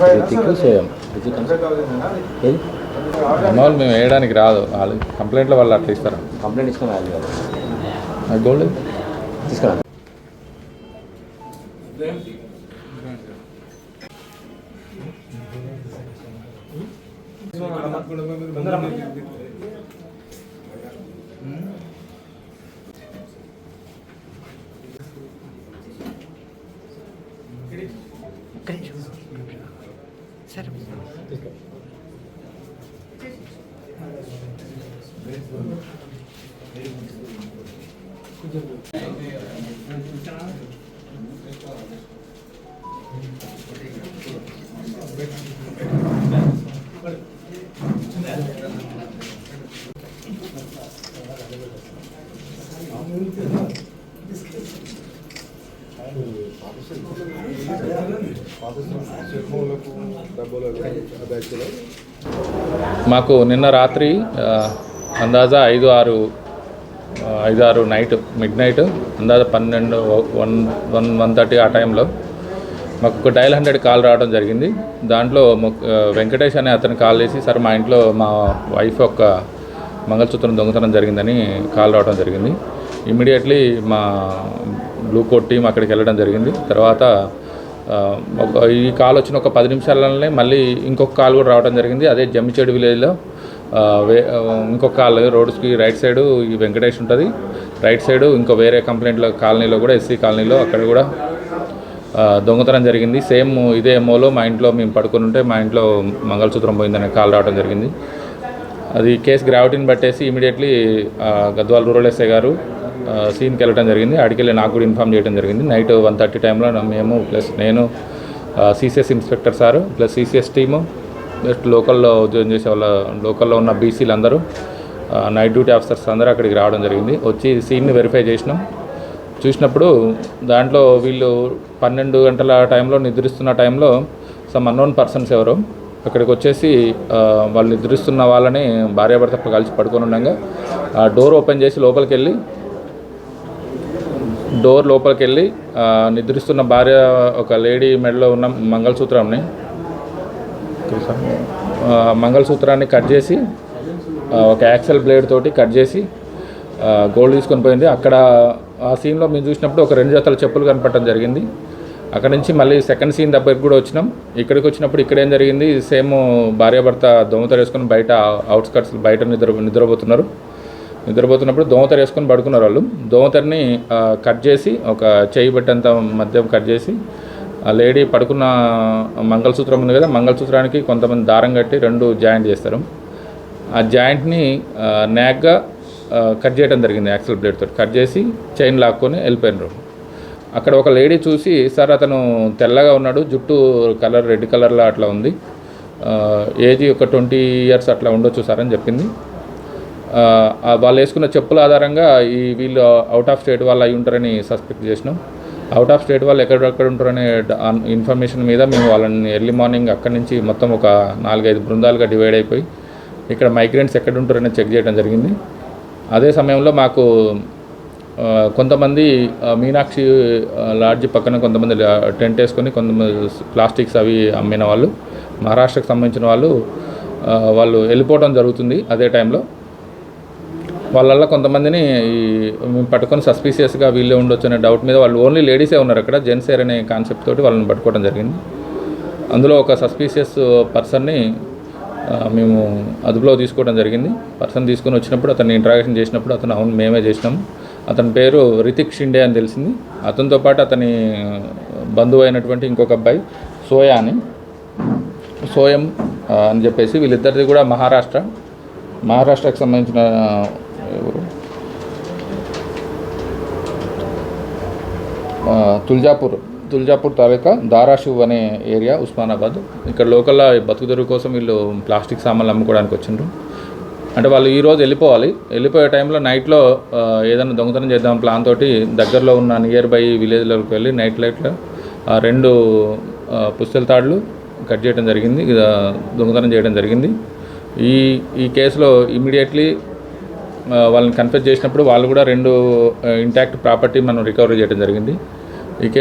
రితిక్ సోయం మామూలు మేము వేయడానికి రాదు. వాళ్ళు కంప్లైంట్లో వాళ్ళు అట్లా ఇస్తారు. కంప్లైంట్ ఇచ్చిన వాళ్ళు కాదు. గోల్డ్ తీసుకురా. మాకు నిన్న రాత్రి అందాజా 5-6 నైట్ మిడ్ నైట్ అందాజా 1:30 ఆ టైంలో మాకు ఒక డయల్ 100 కాల్ రావడం జరిగింది. దాంట్లో వెంకటేష్ అనే అతను కాల్ చేసి సార్ మా ఇంట్లో మా వైఫ్ యొక్క మంగళసూత్రం దొంగతనం జరిగిందని కాల్ రావడం జరిగింది. ఇమ్మీడియట్లీ మా బ్లూ కోట్ టీం అక్కడికి వెళ్ళడం జరిగింది. తర్వాత ఈ కాల్ వచ్చిన ఒక 10 నిమిషాలనే మళ్ళీ ఇంకొక కాల్ కూడా రావడం జరిగింది. అదే జమ్మిచేడు విలేజ్లో ఇంకొక కాల్ రోడ్స్కి రైట్ సైడు ఈ వెంకటేష్ ఉంటుంది, రైట్ సైడు ఇంకో వేరే కంప్లైంట్లో కాలనీలో కూడా ఎస్సీ కాలనీలో అక్కడ కూడా దొంగతనం జరిగింది. సేమ్ ఇదే ఏమోలో మా ఇంట్లో మేము పడుకొని ఉంటే మా ఇంట్లో మంగళసూత్రం పోయిందనే కాల్ రావడం జరిగింది. అది కేసు గ్రావిటీని బట్టేసి ఇమీడియట్లీ గద్వాల్ రూరల్ ఎస్ఐ గారు సీన్కి వెళ్ళడం జరిగింది. ఆడికెళ్ళి నాకు కూడా ఇన్ఫామ్ చేయడం జరిగింది. నైట్ 1:30 టైంలో మేము ప్లస్ నేను CCS inspector sir plus CCS team just లోకల్లో ఉద్యోగం చేసే వాళ్ళ లోకల్లో ఉన్న బీసీలు అందరూ నైట్ డ్యూటీ ఆఫీసర్స్ అందరూ అక్కడికి రావడం జరిగింది. వచ్చి సీన్ని వెరిఫై చూసినప్పుడు దాంట్లో వీళ్ళు 12 గంటల టైంలో నిద్రిస్తున్న టైంలో సమ్ అన్నోన్ పర్సన్స్ ఎవరో అక్కడికి వచ్చేసి వాళ్ళు నిద్రిస్తున్న వాళ్ళని భార్యాభర్త కలిసి పడుకొని ఉండగా డోర్ ఓపెన్ చేసి లోపలికి వెళ్ళి నిద్రిస్తున్న భార్య ఒక లేడీ మెడలో ఉన్న మంగళసూత్రాన్ని కట్ చేసి ఒక యాక్సెల్ బ్లేడ్ తోటి కట్ చేసి గోల్డ్ తీసుకొని పోయింది. అక్కడ ఆ సీన్లో మేము చూసినప్పుడు ఒక 2 జతల చెప్పులు కనపడటం జరిగింది. అక్కడ నుంచి మళ్ళీ సెకండ్ సీన్ దగ్గరికి కూడా వచ్చినాం. ఇక్కడికి వచ్చినప్పుడు ఇక్కడ ఏం జరిగింది, సేమ్ భార్యాభర్త దోమతెర వేసుకొని బయట అవుట్స్కట్స్ బయట నిద్రపోతున్నప్పుడు దోమతెర వేసుకొని పడుకున్నారు. వాళ్ళు దోమతెరని కట్ చేసి ఒక చేయి పెట్టేంత మధ్యం కట్ చేసి ఆ లేడీ పడుకున్న మంగళసూత్రం ఉంది కదా, మంగళసూత్రానికి కొంతమంది దారం కట్టి 2 జాయింట్ చేస్తారు. ఆ జాయింట్ని నాగ్గా కట్ చేయడం జరిగింది. యాక్సెల్ బ్లేడ్ తోటి కట్ చేసి చైన్ లాక్కొని వెళ్ళిపోయినారు. అక్కడ ఒక లేడీ చూసి సార్ అతను తెల్లగా ఉన్నాడు, జుట్టు కలర్ రెడ్ కలర్లో అట్లా ఉంది, ఏజ్ ఒక 20 years అట్లా ఉండొచ్చు సార్ అని చెప్పింది. వాళ్ళు వేసుకున్న చెప్పుల ఆధారంగా వీళ్ళు అవుట్ ఆఫ్ స్టేట్ వాళ్ళు అయి ఉంటారని సస్పెక్ట్ చేసినాం. అవుట్ ఆఫ్ స్టేట్ వాళ్ళు ఎక్కడెక్కడ ఉంటారనే ఇన్ఫర్మేషన్ మీద మేము వాళ్ళని ఎర్లీ మార్నింగ్ అక్కడి నుంచి మొత్తం ఒక 4-5 బృందాలుగా డివైడ్ అయిపోయి ఇక్కడ మైగ్రెంట్స్ ఎక్కడ ఉంటారని చెక్ చేయడం జరిగింది. అదే సమయంలో మాకు కొంతమంది మీనాక్షి లాడ్జి పక్కన కొంతమంది టెంట్ వేసుకొని కొంతమంది ప్లాస్టిక్స్ అవి అమ్మిన వాళ్ళు మహారాష్ట్రకు సంబంధించిన వాళ్ళు వెళ్ళిపోవడం జరుగుతుంది. అదే టైంలో వాళ్ళల్లో కొంతమందిని మేము పట్టుకొని సస్పీషియస్గా వీళ్ళే ఉండొచ్చు అనే డౌట్ మీద వాళ్ళు ఓన్లీ లేడీసే ఉన్నారు అక్కడ, జెంట్స్ అనే కాన్సెప్ట్ తోటి వాళ్ళని పట్టుకోవడం జరిగింది. అందులో ఒక సస్పీషియస్ పర్సన్ని మేము అదుపులో తీసుకోవడం జరిగింది. పర్సన్ తీసుకొని వచ్చినప్పుడు అతన్ని ఇంట్రాగేషన్ చేసినప్పుడు అతను అవును మేమే చేసినాము, అతని పేరు రితిక్ షిండే అని తెలిసింది. అతనితో పాటు అతని బంధువు అయినటువంటి ఇంకొక అబ్బాయి సోయం అని చెప్పేసి వీళ్ళిద్దరిది కూడా మహారాష్ట్రకు సంబంధించిన తుల్జాపూర్ తాలూకా దారాషివ్ అనే ఏరియా ఉస్మానాబాద్. ఇక్కడ లోకల్లో బతుకుదెరువు కోసం వీళ్ళు ప్లాస్టిక్ సామాన్లు అమ్ముకోవడానికి వచ్చిండ్రు. అంటే వాళ్ళు ఈరోజు వెళ్ళిపోయే టైంలో నైట్లో ఏదైనా దొంగతనం చేద్దాం ప్లాన్ తోటి దగ్గరలో ఉన్న నియర్ బై విలేజ్లోకి వెళ్ళి నైట్ లైట్లో 2 పుస్తల తాడులు కట్ చేయడం జరిగింది, దొంగతనం చేయడం జరిగింది. ఈ కేసులో ఇమీడియట్లీ వాళ్ళని కన్ఫెస్ చేసినప్పుడు వాళ్ళు కూడా 2 ఇంటాక్ట్ ప్రాపర్టీ మనం రికవరీ చేయడం జరిగింది. ఈ కేసు